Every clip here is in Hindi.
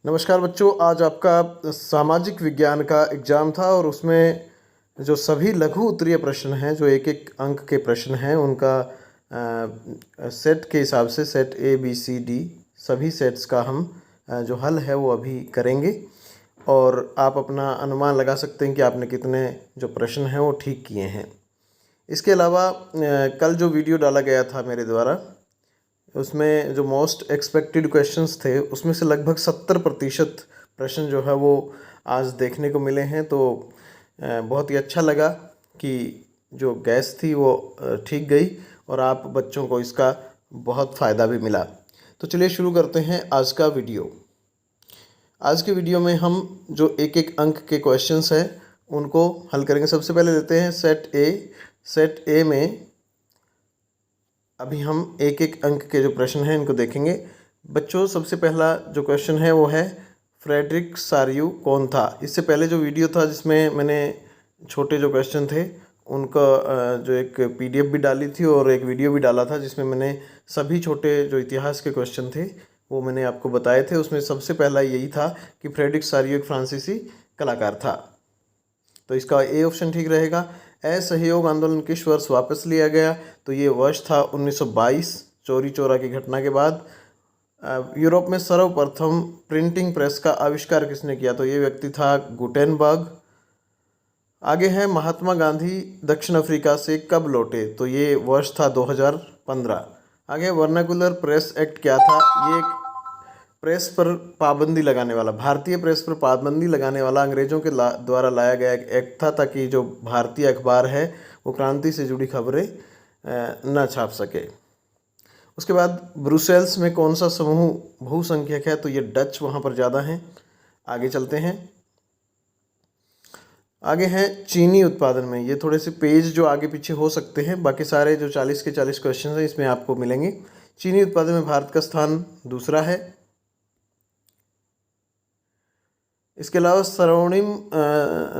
नमस्कार बच्चों, आज आपका सामाजिक विज्ञान का एग्ज़ाम था और उसमें जो सभी लघु उत्तरीय प्रश्न हैं, जो एक एक अंक के प्रश्न हैं, उनका सेट के हिसाब से set A B C D सभी सेट्स का हम जो हल है वो अभी करेंगे और आप अपना अनुमान लगा सकते हैं कि आपने कितने जो प्रश्न हैं वो ठीक किए हैं। इसके अलावा कल जो वीडियो डाला गया था मेरे द्वारा, उसमें जो मोस्ट एक्सपेक्टेड क्वेश्चंस थे उसमें से लगभग 70% प्रश्न जो है वो आज देखने को मिले हैं। तो बहुत ही अच्छा लगा कि जो गैस थी वो ठीक गई और आप बच्चों को इसका बहुत फ़ायदा भी मिला। तो चलिए शुरू करते हैं आज का वीडियो। आज के वीडियो में हम जो एक एक अंक के क्वेश्चंस हैं उनको हल करेंगे। सबसे पहले लेते हैं सेट ए में अभी हम एक एक अंक के जो प्रश्न हैं इनको देखेंगे। बच्चों, सबसे पहला जो क्वेश्चन है वो है फ्रेडरिक सारियू कौन था। इससे पहले जो वीडियो था जिसमें मैंने छोटे जो क्वेश्चन थे उनका जो एक PDF भी डाली थी और एक वीडियो भी डाला था जिसमें मैंने सभी छोटे जो इतिहास के क्वेश्चन थे वो मैंने आपको बताए थे। उसमें सबसे पहला यही था कि फ्रेडरिक सारियू एक फ्रांसीसी कलाकार था, तो इसका ए ऑप्शन ठीक रहेगा। असहयोग आंदोलन किस वर्ष वापस लिया गया, तो ये वर्ष था 1922, चौरी चौरा की घटना के बाद। यूरोप में सर्वप्रथम प्रिंटिंग प्रेस का आविष्कार किसने किया, तो ये व्यक्ति था गुटेनबर्ग। आगे है महात्मा गांधी दक्षिण अफ्रीका से कब लौटे, तो ये वर्ष था 2015। आगे वर्नाकुलर प्रेस एक्ट क्या था, ये एक प्रेस पर पाबंदी लगाने वाला, भारतीय प्रेस पर पाबंदी लगाने वाला अंग्रेज़ों के द्वारा लाया गया एक एक्ट था ताकि जो भारतीय अखबार है वो क्रांति से जुड़ी खबरें न छाप सके। उसके बाद ब्रुसेल्स में कौन सा समूह बहुसंख्यक है, तो ये डच वहाँ पर ज़्यादा हैं। आगे चलते हैं। आगे है चीनी उत्पादन में, ये थोड़े से पेज जो आगे पीछे हो सकते हैं, बाकी सारे जो 40 के 40 क्वेश्चन हैं इसमें आपको मिलेंगे। चीनी उत्पादन में भारत का स्थान दूसरा है। इसके अलावा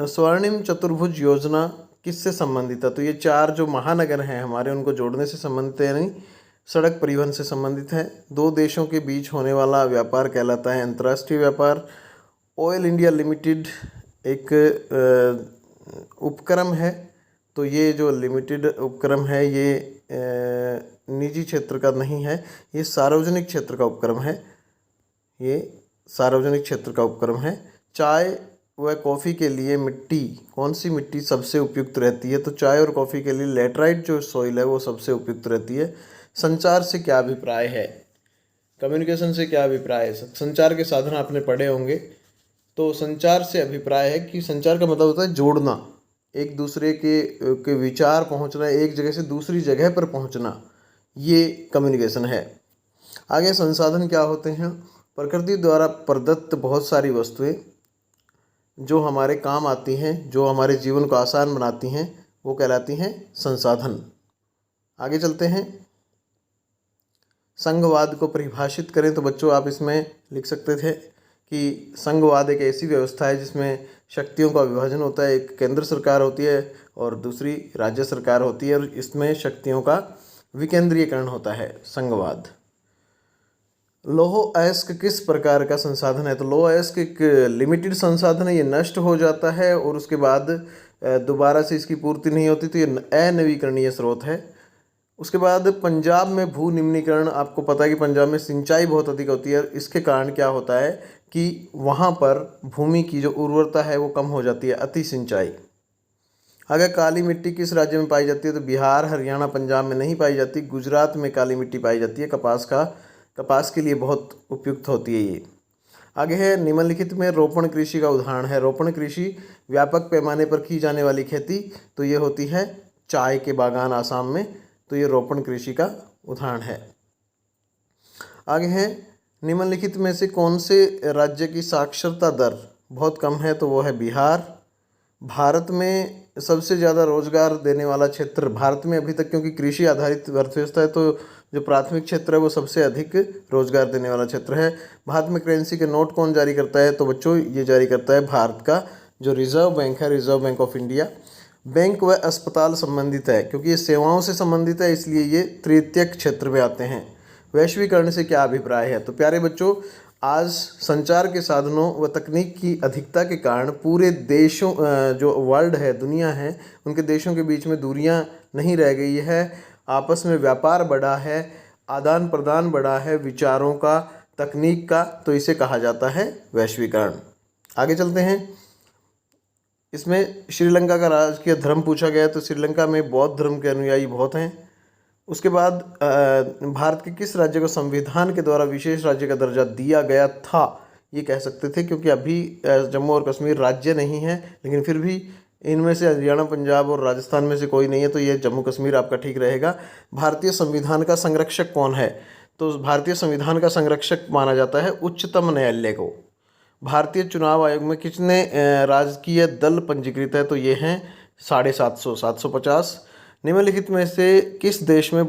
स्वर्णिम चतुर्भुज योजना किससे संबंधित है, तो ये 4 जो महानगर हैं हमारे उनको जोड़ने से संबंधित है, यानी सड़क परिवहन से संबंधित है। 2 देशों के बीच होने वाला व्यापार कहलाता है अंतर्राष्ट्रीय व्यापार। ऑयल इंडिया लिमिटेड एक उपक्रम है, तो ये जो लिमिटेड उपक्रम है ये निजी क्षेत्र का नहीं है, ये सार्वजनिक क्षेत्र का उपक्रम है। ये सार्वजनिक क्षेत्र का उपक्रम है। चाय व कॉफ़ी के लिए मिट्टी, कौन सी मिट्टी सबसे उपयुक्त रहती है, तो चाय और कॉफ़ी के लिए लेटराइट जो सॉइल है वो सबसे उपयुक्त रहती है। संचार से क्या अभिप्राय है, कम्युनिकेशन से क्या अभिप्राय है, संचार के साधन आपने पढ़े होंगे। तो संचार से अभिप्राय है कि संचार का मतलब होता है जोड़ना, एक दूसरे के विचार पहुंचना, एक जगह से दूसरी जगह पर पहुंचना, ये कम्युनिकेशन है। आगे संसाधन क्या होते हैं, प्रकृति द्वारा प्रदत्त बहुत सारी वस्तुएं जो हमारे काम आती हैं, जो हमारे जीवन को आसान बनाती हैं, वो कहलाती हैं संसाधन। आगे चलते हैं। संघवाद को परिभाषित करें, तो बच्चों आप इसमें लिख सकते थे कि संघवाद एक ऐसी व्यवस्था है जिसमें शक्तियों का विभाजन होता है। एक केंद्र सरकार होती है और दूसरी राज्य सरकार होती है और इसमें शक्तियों का विकेंद्रीयकरण होता है, संघवाद। लौह अयस्क किस प्रकार का संसाधन है, तो लौह अयस्क एक लिमिटेड संसाधन है, ये नष्ट हो जाता है और उसके बाद दोबारा से इसकी पूर्ति नहीं होती, तो ये अनवीकरणीय स्रोत है। उसके बाद पंजाब में भू निम्नीकरण, आपको पता है कि पंजाब में सिंचाई बहुत अधिक होती है, इसके कारण क्या होता है कि वहाँ पर भूमि की जो उर्वरता है वो कम हो जाती है, अति सिंचाई। अगर काली मिट्टी किस राज्य में पाई जाती है, तो बिहार, हरियाणा, पंजाब में नहीं पाई जाती, गुजरात में काली मिट्टी पाई जाती है। कपास के लिए बहुत उपयुक्त होती है ये। आगे है निम्नलिखित में रोपण कृषि का उदाहरण है। रोपण कृषि व्यापक पैमाने पर की जाने वाली खेती, तो ये होती है चाय के बागान आसाम में, तो ये रोपण कृषि का उदाहरण है। आगे है निम्नलिखित में से कौन से राज्य की साक्षरता दर बहुत कम है, तो वो है बिहार। भारत में सबसे ज़्यादा रोजगार देने वाला क्षेत्र भारत में अभी तक, क्योंकि कृषि आधारित अर्थव्यवस्था है, तो जो प्राथमिक क्षेत्र है वो सबसे अधिक रोजगार देने वाला क्षेत्र है। भारत में करेंसी के नोट कौन जारी करता है, तो बच्चों ये जारी करता है भारत का जो रिजर्व बैंक है, reserve bank of India. Bank व अस्पताल संबंधित है, क्योंकि ये सेवाओं से संबंधित है इसलिए ये तृतीयक क्षेत्र में आते हैं। वैश्वीकरण से क्या अभिप्राय है, तो प्यारे बच्चों आज संचार के साधनों व तकनीक की अधिकता के कारण पूरे देशों जो वर्ल्ड है, दुनिया है, उनके देशों के बीच में दूरियां नहीं रह गई है। आपस में व्यापार बढ़ा है, आदान प्रदान बढ़ा है विचारों का, तकनीक का, तो इसे कहा जाता है वैश्वीकरण। आगे चलते हैं। इसमें श्रीलंका का राजकीय धर्म पूछा गया, तो श्रीलंका में बौद्ध धर्म के अनुयायी बहुत हैं। उसके बाद भारत के किस राज्य को संविधान के द्वारा विशेष राज्य का दर्जा दिया गया था, ये कह सकते थे, क्योंकि अभी जम्मू और कश्मीर राज्य नहीं है, लेकिन फिर भी इनमें से हरियाणा, पंजाब और राजस्थान में से कोई नहीं है, तो ये जम्मू कश्मीर आपका ठीक रहेगा। भारतीय संविधान का संरक्षक कौन है, तो भारतीय संविधान का संरक्षक माना जाता है उच्चतम न्यायालय को। भारतीय चुनाव आयोग में कितने राजकीय दल पंजीकृत है, तो ये हैं 750, 750। निम्नलिखित में से किस देश में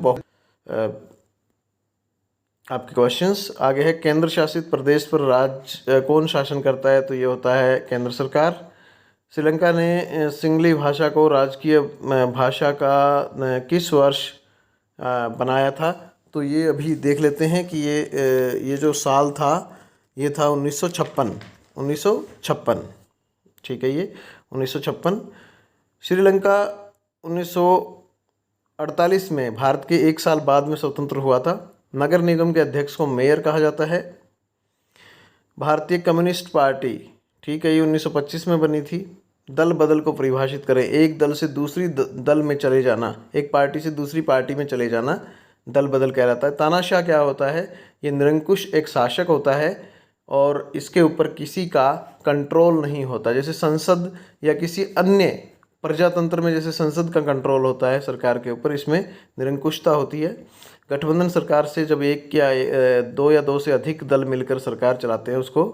आपके क्वेश्चंस आगे है। केंद्र शासित प्रदेश पर राज्य कौन शासन करता है, तो ये होता है केंद्र सरकार। श्रीलंका ने सिंगली भाषा को राजकीय भाषा का किस वर्ष बनाया था, तो ये अभी देख लेते हैं कि ये जो साल था ये था 1956। ठीक है, ये 1956। श्रीलंका 1948 में भारत के 1 साल बाद में स्वतंत्र हुआ था। नगर निगम के अध्यक्ष को मेयर कहा जाता है। भारतीय कम्युनिस्ट पार्टी, ठीक है, ये 1925 में बनी थी। दल बदल को परिभाषित करें। एक दल से दूसरी दल में चले जाना, एक पार्टी से दूसरी पार्टी में चले जाना दल बदल कहलाता है। तानाशाह क्या होता है, ये निरंकुश एक शासक होता है और इसके ऊपर किसी का कंट्रोल नहीं होता। जैसे संसद या किसी अन्य प्रजातंत्र में जैसे संसद का कंट्रोल होता है सरकार के ऊपर, इसमें निरंकुशता होती है। गठबंधन सरकार से जब एक या दो या दो से अधिक दल मिलकर सरकार चलाते हैं उसको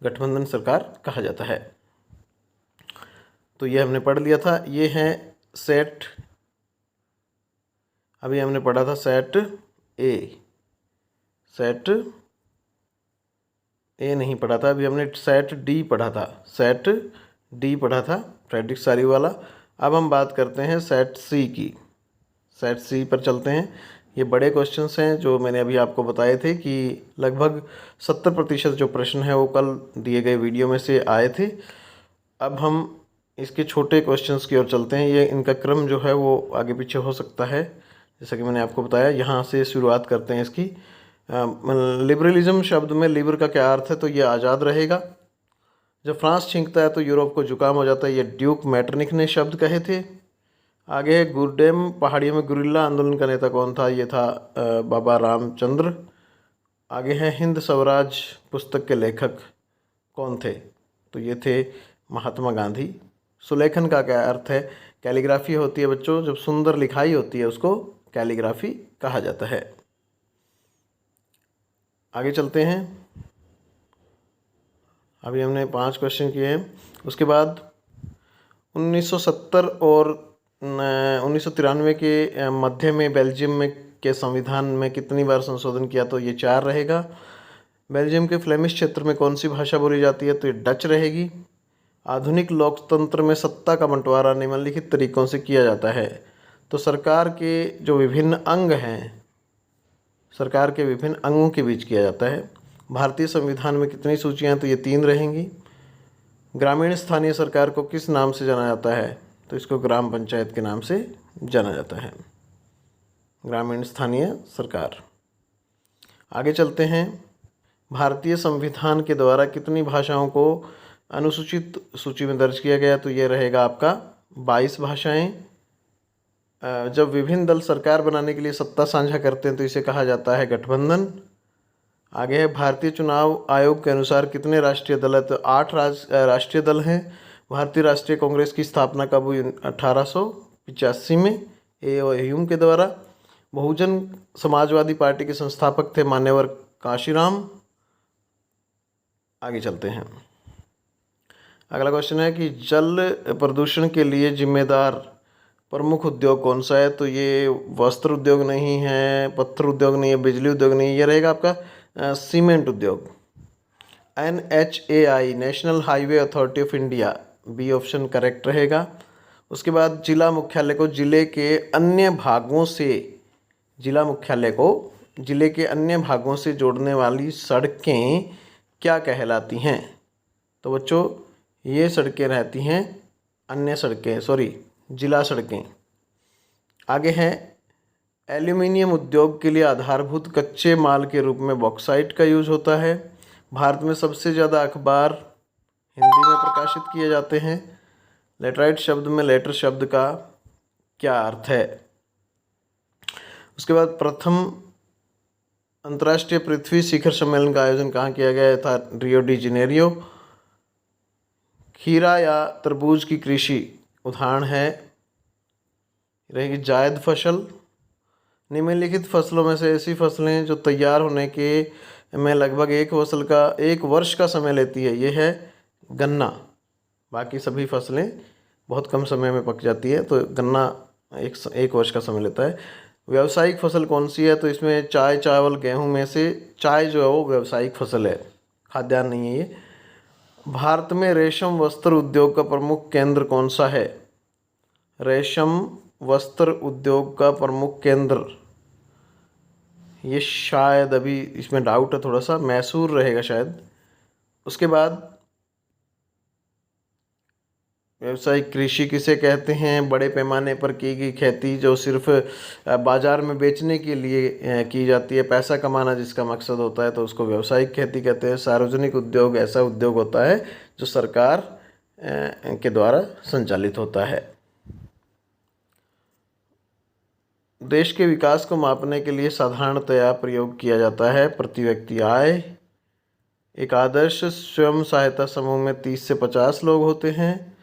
गठबंधन सरकार कहा जाता है। तो ये हमने पढ़ लिया था। ये है सेट, अभी हमने पढ़ा था सेट ए नहीं पढ़ा था, अभी हमने सेट डी पढ़ा था, सेट डी पढ़ा था, फ्रेडरिक सारी वाला। अब हम बात करते हैं सेट सी की। सेट सी पर चलते हैं। ये बड़े क्वेश्चंस हैं जो मैंने अभी आपको बताए थे कि लगभग 70% जो प्रश्न है वो कल दिए गए वीडियो में से आए थे। अब हम इसके छोटे क्वेश्चंस की ओर चलते हैं। ये इनका क्रम जो है वो आगे पीछे हो सकता है, जैसा कि मैंने आपको बताया। यहाँ से शुरुआत करते हैं इसकी। लिबरलिज्म शब्द में लिबर का क्या अर्थ है, तो ये आज़ाद रहेगा। जब फ्रांस छींकता है तो यूरोप को जुकाम हो जाता है, ये ड्यूक मैटरनिक ने शब्द कहे थे। आगे है गुरडेम पहाड़ियों में गुरिल्ला आंदोलन का नेता कौन था, ये था बाबा रामचंद्र। आगे है हिंद स्वराज पुस्तक के लेखक कौन थे, तो ये थे महात्मा गांधी। सुलेखन का क्या अर्थ है, कैलीग्राफी होती है बच्चों, जब सुंदर लिखाई होती है उसको कैलीग्राफी कहा जाता है। आगे चलते हैं। अभी हमने 5 क्वेश्चन किए हैं। उसके बाद 1970 और 1993 के मध्य में बेल्जियम में के संविधान में कितनी बार संशोधन किया, तो ये 4 रहेगा। बेल्जियम के फ्लेमिश क्षेत्र में कौन सी भाषा बोली जाती है, तो ये डच रहेगी। आधुनिक लोकतंत्र में सत्ता का बंटवारा निम्नलिखित तरीकों से किया जाता है, तो सरकार के जो विभिन्न अंग हैं, सरकार के विभिन्न अंगों के बीच किया जाता है। भारतीय संविधान में कितनी सूचियाँ हैं, तो ये 3 रहेंगी। ग्रामीण स्थानीय सरकार को किस नाम से जाना जाता है, तो इसको ग्राम पंचायत के नाम से जाना जाता है, ग्रामीण स्थानीय सरकार। आगे चलते हैं। भारतीय संविधान के द्वारा कितनी भाषाओं को अनुसूचित सूची में दर्ज किया गया, तो ये रहेगा आपका 22 भाषाएं। जब विभिन्न दल सरकार बनाने के लिए सत्ता साझा करते हैं तो इसे कहा जाता है गठबंधन। आगे है भारतीय चुनाव आयोग के अनुसार कितने राष्ट्रीय दल है, तो 8 राष्ट्रीय दल हैं। भारतीय राष्ट्रीय कांग्रेस की स्थापना कब हुई, 1885 में ए.ओ. ह्यूम के द्वारा। बहुजन समाजवादी पार्टी के संस्थापक थे मान्यवर काशीराम। आगे चलते हैं। अगला क्वेश्चन है कि जल प्रदूषण के लिए जिम्मेदार प्रमुख उद्योग कौन सा है, तो ये वस्त्र उद्योग नहीं है, पत्थर उद्योग नहीं है, बिजली उद्योग नहीं है, ये रहेगा आपका सीमेंट उद्योग। NHAI national highway authority of India, B option correct रहेगा। उसके बाद जिला मुख्यालय को जिले के अन्य भागों से, जिला मुख्यालय को जिले के अन्य भागों से जोड़ने वाली सड़कें क्या कहलाती हैं? तो बच्चों ये सड़कें रहती हैं अन्य सड़कें, जिला सड़कें। आगे है एल्यूमिनियम उद्योग के लिए आधारभूत कच्चे माल के रूप में बॉक्साइट का यूज होता है। भारत में सबसे ज़्यादा अखबार हिंदी में प्रकाशित किए जाते हैं। लेटराइट शब्द में लेटर शब्द का क्या अर्थ है? उसके बाद प्रथम अंतर्राष्ट्रीय पृथ्वी शिखर सम्मेलन का आयोजन कहाँ किया गया था? Rio de Janeiro. खीरा या तरबूज की कृषि उदाहरण है रहेगी जायद फसल। निम्नलिखित फसलों में से ऐसी फसलें जो तैयार होने के में लगभग एक वर्ष का समय लेती है, ये है गन्ना। बाकी सभी फसलें बहुत कम समय में पक जाती है, तो गन्ना एक वर्ष का समय लेता है। व्यावसायिक फसल कौन सी है? तो इसमें चाय, चावल, गेहूं में से चाय जो है वो व्यावसायिक फसल है, खाद्यान्न नहीं है ये। भारत में रेशम वस्त्र उद्योग का प्रमुख केंद्र कौन सा है? रेशम वस्त्र उद्योग का प्रमुख केंद्र, ये शायद अभी इसमें डाउट है थोड़ा सा, मैसूर रहेगा शायद। उसके बाद व्यावसायिक कृषि किसे कहते हैं? बड़े पैमाने पर की गई खेती जो सिर्फ बाजार में बेचने के लिए की जाती है, पैसा कमाना जिसका मकसद होता है, तो उसको व्यावसायिक खेती कहते हैं। सार्वजनिक उद्योग ऐसा उद्योग होता है जो सरकार के द्वारा संचालित होता है। देश के विकास को मापने के लिए साधारणतया प्रयोग किया जाता है प्रति व्यक्ति आय। एक आदर्श स्वयं सहायता समूह में 30 से 50 लोग होते हैं।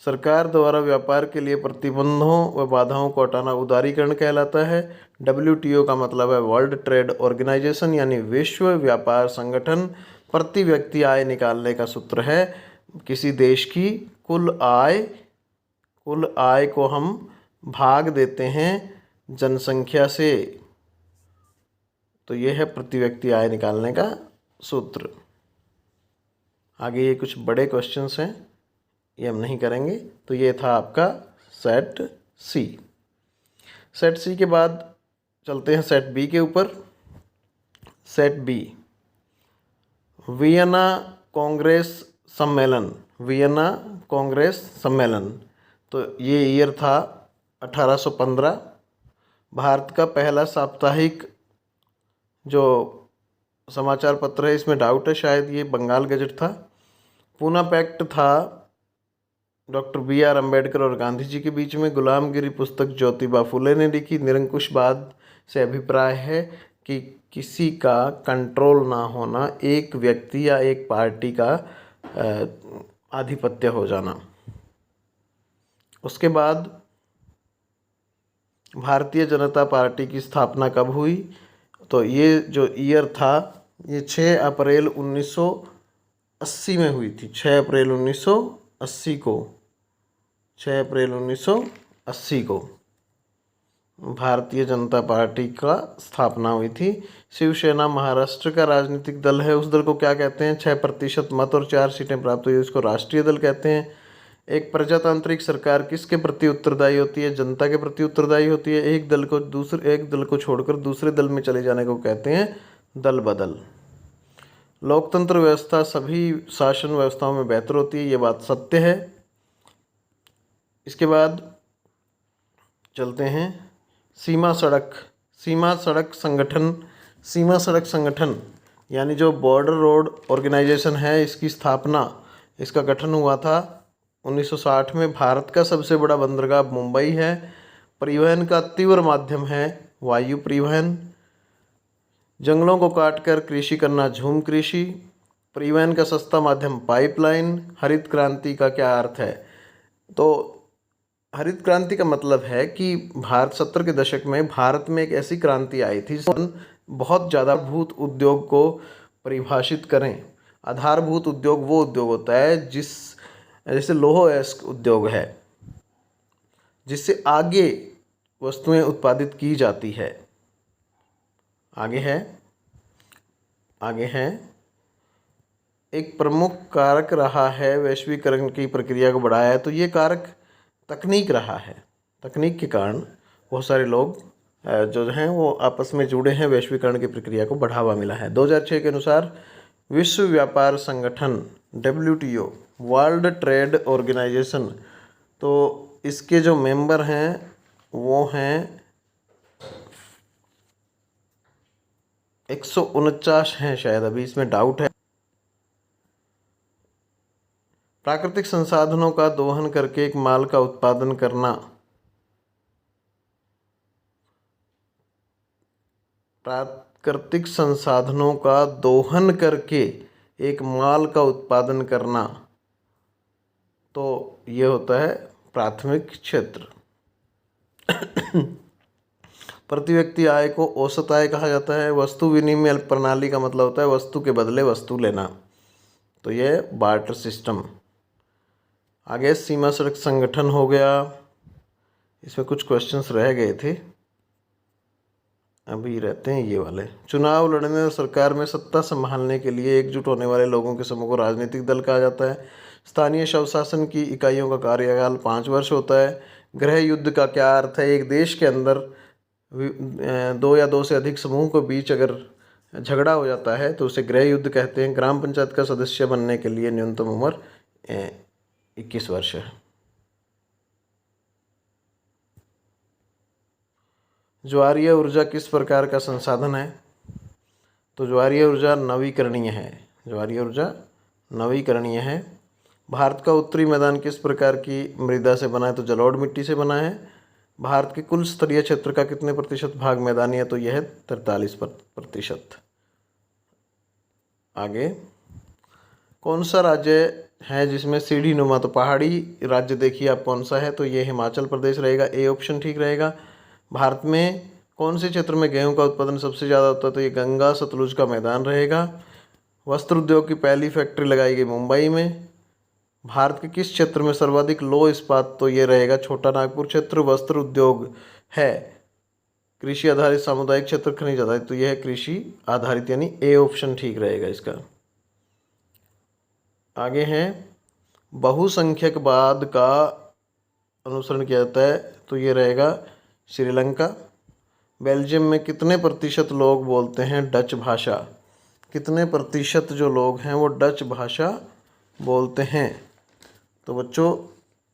सरकार द्वारा व्यापार के लिए प्रतिबंधों व बाधाओं को हटाना उदारीकरण कहलाता है। WTO का मतलब है वर्ल्ड ट्रेड ऑर्गेनाइजेशन, यानी विश्व व्यापार संगठन। प्रति व्यक्ति आय निकालने का सूत्र है किसी देश की कुल आय को हम भाग देते हैं जनसंख्या से, तो यह है प्रति व्यक्ति आय निकालने का सूत्र। आगे ये कुछ बड़े क्वेश्चंस हैं, ये हम नहीं करेंगे। तो ये था आपका सेट सी। सेट सी के बाद चलते हैं सेट बी के ऊपर। सेट बी, वियना कांग्रेस सम्मेलन। तो ये ईयर था 1815। भारत का पहला साप्ताहिक जो समाचार पत्र है, इसमें डाउट है, शायद ये बंगाल गजट था। पूना पैक्ट था डॉक्टर BR अम्बेडकर और गांधी जी के बीच में। गुलामगिरी पुस्तक ज्योतिबा फुले ने लिखी। निरंकुशवाद से अभिप्राय है कि किसी का कंट्रोल ना होना, एक व्यक्ति या एक पार्टी का आधिपत्य हो जाना। उसके बाद भारतीय जनता पार्टी की स्थापना कब हुई? तो ये जो ईयर था ये 6 अप्रैल 1980 में हुई थी। 6 अप्रैल 1980 को भारतीय जनता पार्टी का स्थापना हुई थी। शिवसेना महाराष्ट्र का राजनीतिक दल है। उस दल को क्या कहते हैं? 6% मत और 4 सीटें प्राप्त हुई, उसको राष्ट्रीय दल कहते हैं। एक प्रजातांत्रिक सरकार किसके प्रति उत्तरदायी होती है? जनता के प्रति उत्तरदायी होती है। एक दल को छोड़कर दूसरे दल में चले जाने को कहते हैं दल बदल। लोकतंत्र व्यवस्था सभी शासन व्यवस्थाओं में बेहतर होती है, ये बात सत्य है। इसके बाद चलते हैं सीमा सड़क संगठन यानी जो बॉर्डर रोड ऑर्गेनाइजेशन है, इसकी स्थापना, इसका गठन हुआ था 1960 में। भारत का सबसे बड़ा बंदरगाह मुंबई है। परिवहन का तीव्र माध्यम है वायु परिवहन। जंगलों को काटकर कृषि करना झूम कृषि। परिवहन का सस्ता माध्यम पाइपलाइन। हरित क्रांति का क्या अर्थ है? तो हरित क्रांति का मतलब है कि भारत 70 के दशक में भारत में एक ऐसी क्रांति आई थी जिसमें बहुत ज़्यादा आधारभूत उद्योग को परिभाषित करें। आधारभूत उद्योग वो उद्योग होता है जैसे लौह अयस्क उद्योग है, जिससे आगे वस्तुएं उत्पादित की जाती है। आगे है एक प्रमुख कारक रहा है वैश्वीकरण की प्रक्रिया को बढ़ाया है। तो ये कारक तकनीक रहा है। तकनीक के कारण बहुत सारे लोग जो हैं वो आपस में जुड़े हैं, वैश्वीकरण की प्रक्रिया को बढ़ावा मिला है। 2006 के अनुसार विश्व व्यापार संगठन WTO, वर्ल्ड ट्रेड ऑर्गेनाइजेशन, तो इसके जो मेंबर हैं वो हैं 149 हैं शायद, अभी इसमें डाउट है। प्राकृतिक संसाधनों का दोहन करके एक माल का उत्पादन करना, प्राकृतिक संसाधनों का दोहन करके एक माल का उत्पादन करना, तो ये होता है प्राथमिक क्षेत्र। प्रति व्यक्ति आय को औसत आय कहा जाता है। वस्तु विनिमय प्रणाली का मतलब होता है वस्तु के बदले वस्तु लेना, तो ये बार्टर सिस्टम। आगे सीमा सड़क संगठन हो गया, इसमें कुछ क्वेश्चंस रह गए थे, अभी रहते हैं ये वाले। चुनाव लड़ने और सरकार में सत्ता संभालने के लिए एकजुट होने वाले लोगों के समूह को राजनीतिक दल कहा जाता है। स्थानीय स्वशासन की इकाइयों का कार्यकाल 5 वर्ष होता है। गृह युद्ध का क्या अर्थ है? एक देश के अंदर 2 या 2 से अधिक समूह के बीच अगर झगड़ा हो जाता है तो उसे गृह युद्ध कहते हैं। ग्राम पंचायत का सदस्य बनने के लिए न्यूनतम उम्र 21 वर्ष है। ज्वारीय ऊर्जा किस प्रकार का संसाधन है? तो ज्वारीय ऊर्जा नवीकरणीय है। ज्वारीय ऊर्जा नवीकरणीय है। भारत का उत्तरी मैदान किस प्रकार की मृदा से बना है? तो जलोढ़ मिट्टी से बना है। भारत के कुल स्तरीय क्षेत्र का कितने प्रतिशत भाग मैदानी है? तो यह है 43%। आगे, कौन सा राज्य है जिसमें सीढ़ी नुमा, तो पहाड़ी राज्य देखिए आप कौन सा है, तो ये हिमाचल प्रदेश रहेगा। ए ऑप्शन ठीक रहेगा। भारत में कौन से क्षेत्र में गेहूं का उत्पादन सबसे ज़्यादा होता है? तो ये गंगा सतलुज का मैदान रहेगा। वस्त्र उद्योग की पहली फैक्ट्री लगाई गई मुंबई में। भारत के किस क्षेत्र में सर्वाधिक लौह इस्पात? तो ये रहेगा छोटा नागपुर क्षेत्र। वस्त्र उद्योग है कृषि आधारित सामुदायिक क्षेत्र, खनिज आधारित, तो यह है कृषि आधारित, यानी ए ऑप्शन ठीक रहेगा इसका। आगे हैं, बहुसंख्यकवाद का अनुसरण किया जाता है, तो ये रहेगा श्रीलंका। बेल्जियम में कितने प्रतिशत लोग बोलते हैं डच भाषा? कितने प्रतिशत जो लोग हैं वो डच भाषा बोलते हैं? तो बच्चों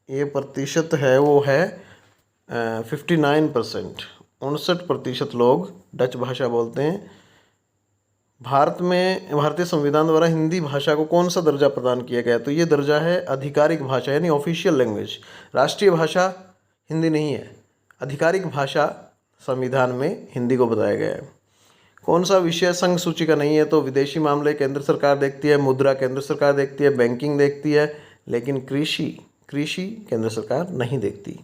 ये प्रतिशत है वो है 59%, 59% लोग डच भाषा बोलते हैं। भारत में भारतीय संविधान द्वारा हिंदी भाषा को कौन सा दर्जा प्रदान किया गया? तो ये दर्जा है आधिकारिक भाषा, यानी ऑफिशियल लैंग्वेज। राष्ट्रीय भाषा हिंदी नहीं है, आधिकारिक भाषा संविधान में हिंदी को बताया गया है। कौन सा विषय संघ सूची का नहीं है? तो विदेशी मामले केंद्र सरकार देखती है, मुद्रा केंद्र सरकार देखती है, बैंकिंग देखती है, लेकिन कृषि केंद्र सरकार नहीं देखती।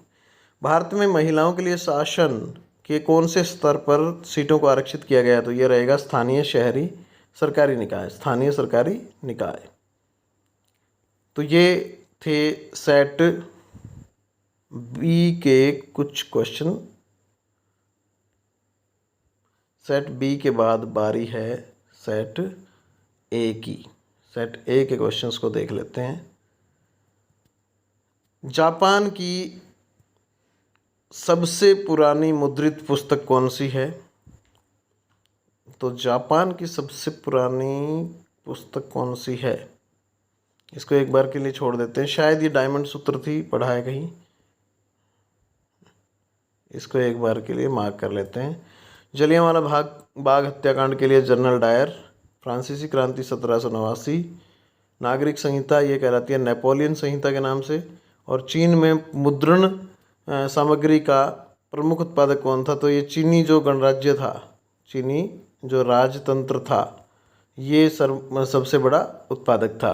भारत में महिलाओं के लिए शासन के कौन से स्तर पर सीटों को आरक्षित किया गया? तो ये रहेगा स्थानीय शहरी सरकारी निकाय, स्थानीय सरकारी निकाय। तो ये थे सेट बी के कुछ क्वेश्चन। सेट बी के बाद बारी है सेट ए की। सेट ए के क्वेश्चंस को देख लेते हैं। जापान की सबसे पुरानी मुद्रित पुस्तक कौन सी है? तो जापान की सबसे पुरानी पुस्तक कौन सी है? इसको एक बार के लिए छोड़ देते हैं, शायद ये डायमंड सूत्र थी, पढ़ा है कहीं। इसको एक बार के लिए मार्क कर लेते हैं। जलियांवाला बाग हत्याकांड के लिए जनरल डायर, फ्रांसीसी क्रांति 1789, नागरिक संहिता ये कहलाती है नेपोलियन संहिता के नाम से। और चीन में मुद्रण सामग्री का प्रमुख उत्पादक कौन था? तो ये चीनी जो गणराज्य था, चीनी जो राजतंत्र था, ये सबसे बड़ा उत्पादक था।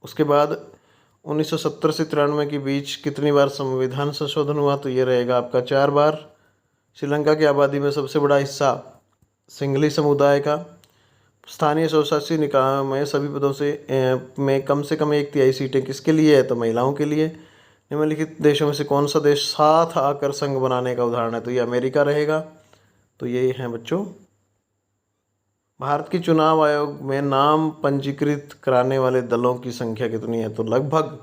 उसके बाद 1970 से 93 के बीच कितनी बार संविधान संशोधन हुआ? तो ये रहेगा आपका 4 बार। श्रीलंका की आबादी में सबसे बड़ा हिस्सा सिंघली समुदाय का। स्थानीय स्वशासी निकायों में सभी पदों में कम से कम 1/3 सीटें किसके लिए है? तो महिलाओं के लिए। निम्नलिखित देशों में से कौन सा देश साथ आकर संघ बनाने का उदाहरण है? तो ये अमेरिका रहेगा। तो ये हैं बच्चों। भारत के चुनाव आयोग में नाम पंजीकृत कराने वाले दलों की संख्या कितनी है? तो लगभग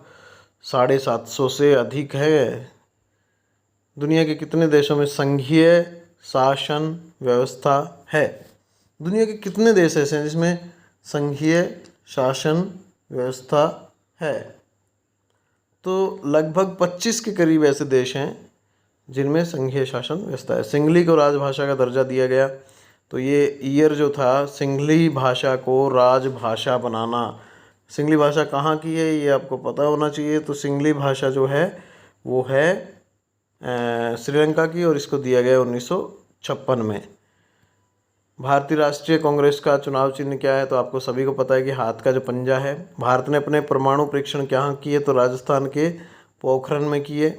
750 से अधिक है। दुनिया के कितने देशों में संघीय शासन व्यवस्था है? दुनिया के कितने देश ऐसे हैं जिसमें संघीय शासन व्यवस्था है? तो लगभग 25 के करीब ऐसे देश हैं जिनमें संघीय शासन व्यवस्था है। सिंगली को राजभाषा का दर्जा दिया गया। तो ये ईयर जो था सिंगली भाषा को राजभाषा बनाना, सिंगली भाषा कहाँ की है ये आपको पता होना चाहिए। तो सिंगली भाषा जो है वो है श्रीलंका की, और इसको दिया गया 1956 में। भारतीय राष्ट्रीय कांग्रेस का चुनाव चिन्ह क्या है? तो आपको सभी को पता है कि हाथ का जो पंजा है। भारत ने अपने परमाणु परीक्षण कहाँ किए? तो राजस्थान के पोखरण में किए।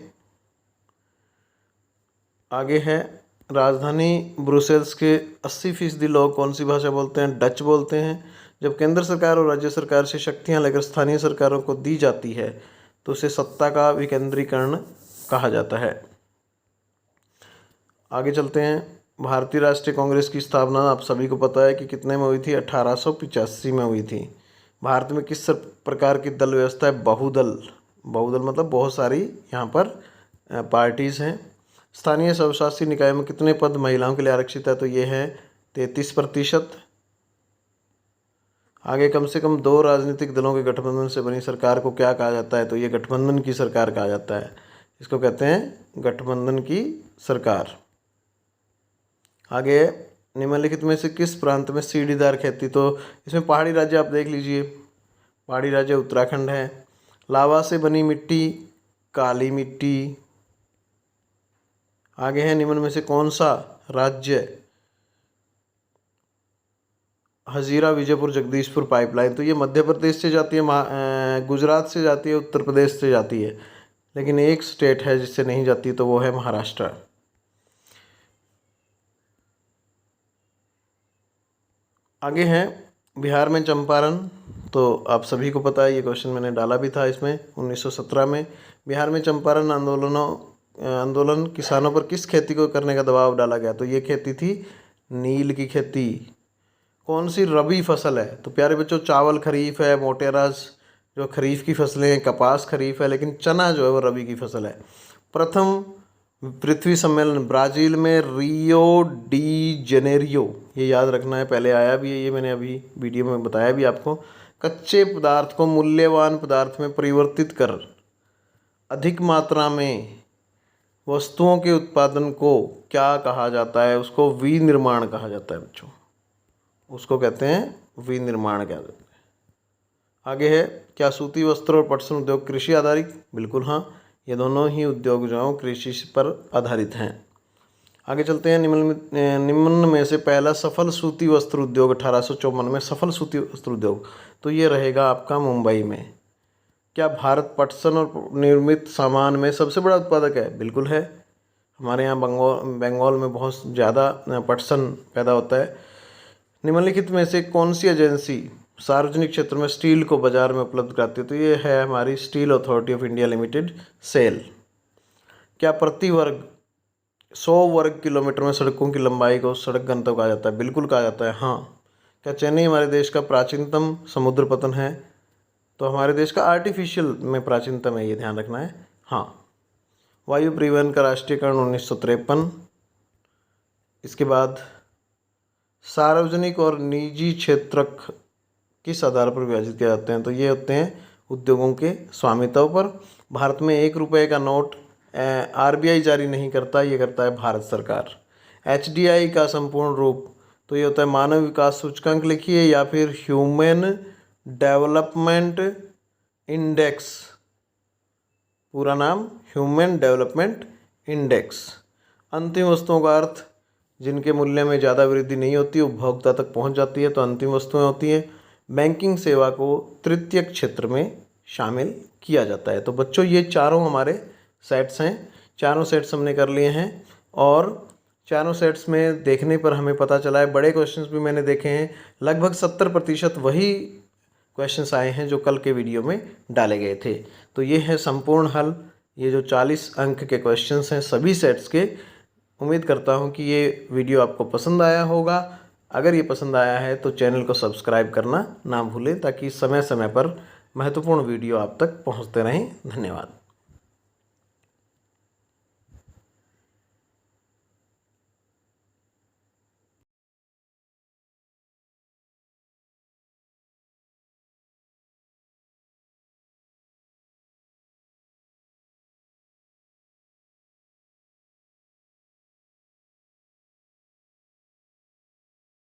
आगे है, राजधानी ब्रुसेल्स के 80% लोग कौन सी भाषा बोलते हैं? डच बोलते हैं। जब केंद्र सरकार और राज्य सरकार से शक्तियां लेकर स्थानीय सरकारों को दी जाती है तो उसे सत्ता का विकेंद्रीकरण कहा जाता है। आगे चलते हैं। भारतीय राष्ट्रीय कांग्रेस की स्थापना आप सभी को पता है कि कितने में हुई थी? 1885 में हुई थी। भारत में किस प्रकार की दल व्यवस्था है? बहुदल। बहुदल मतलब बहुत सारी यहाँ पर पार्टीज़ हैं। स्थानीय स्वशासी निकाय में कितने पद महिलाओं के लिए आरक्षित है? तो ये है 33%। आगे, कम से कम 2 राजनीतिक दलों के गठबंधन से बनी सरकार को क्या कहा जाता है? तो ये गठबंधन की सरकार कहा जाता है। इसको कहते हैं गठबंधन की सरकार। आगे, निम्नलिखित में से किस प्रांत में सीढ़ीदार खेती? तो इसमें पहाड़ी राज्य आप देख लीजिए। पहाड़ी राज्य उत्तराखंड है। लावा से बनी मिट्टी काली मिट्टी। आगे है, निम्न में से कौन सा राज्य हजीरा विजयपुर जगदीशपुर पाइपलाइन? तो ये मध्य प्रदेश से जाती है, गुजरात से जाती है, उत्तर प्रदेश से जाती है, लेकिन एक स्टेट है जिससे नहीं जाती, तो वो है महाराष्ट्र। आगे है, बिहार में चंपारण। तो आप सभी को पता है, ये क्वेश्चन मैंने डाला भी था इसमें 1917 में। बिहार में चंपारण आंदोलन किसानों पर किस खेती को करने का दबाव डाला गया? तो ये खेती थी नील की खेती। कौन सी रबी फसल है? तो प्यारे बच्चों, चावल खरीफ है, मोटेरास जो खरीफ की फसलें हैं, कपास खरीफ है, लेकिन चना जो है वो रबी की फसल है। प्रथम पृथ्वी सम्मेलन ब्राज़ील में रियो डी जेनेरियो, ये याद रखना है, पहले आया भी है ये, मैंने अभी वीडियो में बताया भी आपको। कच्चे पदार्थ को मूल्यवान पदार्थ में परिवर्तित कर अधिक मात्रा में वस्तुओं के उत्पादन को क्या कहा जाता है? उसको विनिर्माण कहा जाता है बच्चों, उसको कहते हैं विनिर्माण कहते हैं। आगे है, क्या सूती वस्त्र और पटसन उद्योग कृषि आधारित? बिल्कुल हाँ, ये दोनों ही उद्योग जो हैं कृषि पर आधारित हैं। आगे चलते हैं। निम्न में से पहला सफल सूती वस्त्र उद्योग 1854 में सफल सूती वस्त्र उद्योग, तो ये रहेगा आपका मुंबई में। क्या भारत पटसन और निर्मित सामान में सबसे बड़ा उत्पादक है? बिल्कुल है। हमारे यहाँ बंगाल में बहुत ज़्यादा पटसन पैदा होता है। निम्नलिखित में से कौन सी एजेंसी सार्वजनिक क्षेत्र में स्टील को बाजार में उपलब्ध कराती है? तो ये है हमारी steel authority of India limited, SAIL. क्या प्रति वर्ग 100 वर्ग किलोमीटर में सड़कों की लंबाई को सड़क घनत्व कहा जाता है? बिल्कुल कहा जाता है हाँ। क्या चेन्नई हमारे देश का प्राचीनतम समुद्र पतन है? तो हमारे देश का आर्टिफिशियल में प्राचीनतम है, ये ध्यान रखना है हाँ। वायु परिवहन का राष्ट्रीयकरण 1953। इसके बाद सार्वजनिक और निजी क्षेत्रक किस आधार पर विभाजित किए जाते हैं? तो ये होते हैं उद्योगों के स्वामित्व पर। भारत में 1 रुपये का नोट आरबीआई जारी नहीं करता, ये करता है भारत सरकार। एचडीआई का संपूर्ण रूप, तो ये होता है मानव विकास सूचकांक लिखिए या फिर ह्यूमन डेवलपमेंट इंडेक्स, पूरा नाम ह्यूमन डेवलपमेंट इंडेक्स। अंतिम वस्तुओं का अर्थ, जिनके मूल्य में ज़्यादा वृद्धि नहीं होती, उपभोक्ता तक पहुंच जाती है, तो अंतिम वस्तुएं होती हैं। बैंकिंग सेवा को तृतीयक क्षेत्र में शामिल किया जाता है। तो बच्चों, ये चारों हमारे सेट्स हैं, चारों सेट्स हमने कर लिए हैं, और चारों सेट्स में देखने पर हमें पता चला है, बड़े क्वेश्चंस भी मैंने देखे हैं, लगभग 70% वही क्वेश्चंस आए हैं जो कल के वीडियो में डाले गए थे। तो ये है संपूर्ण हल, ये जो 40 अंक के क्वेश्चंस हैं सभी सेट्स के। उम्मीद करता हूँ कि ये वीडियो आपको पसंद आया होगा। अगर ये पसंद आया है तो चैनल को सब्सक्राइब करना ना भूलें, ताकि समय समय पर महत्वपूर्ण वीडियो आप तक पहुँचते रहें। धन्यवाद।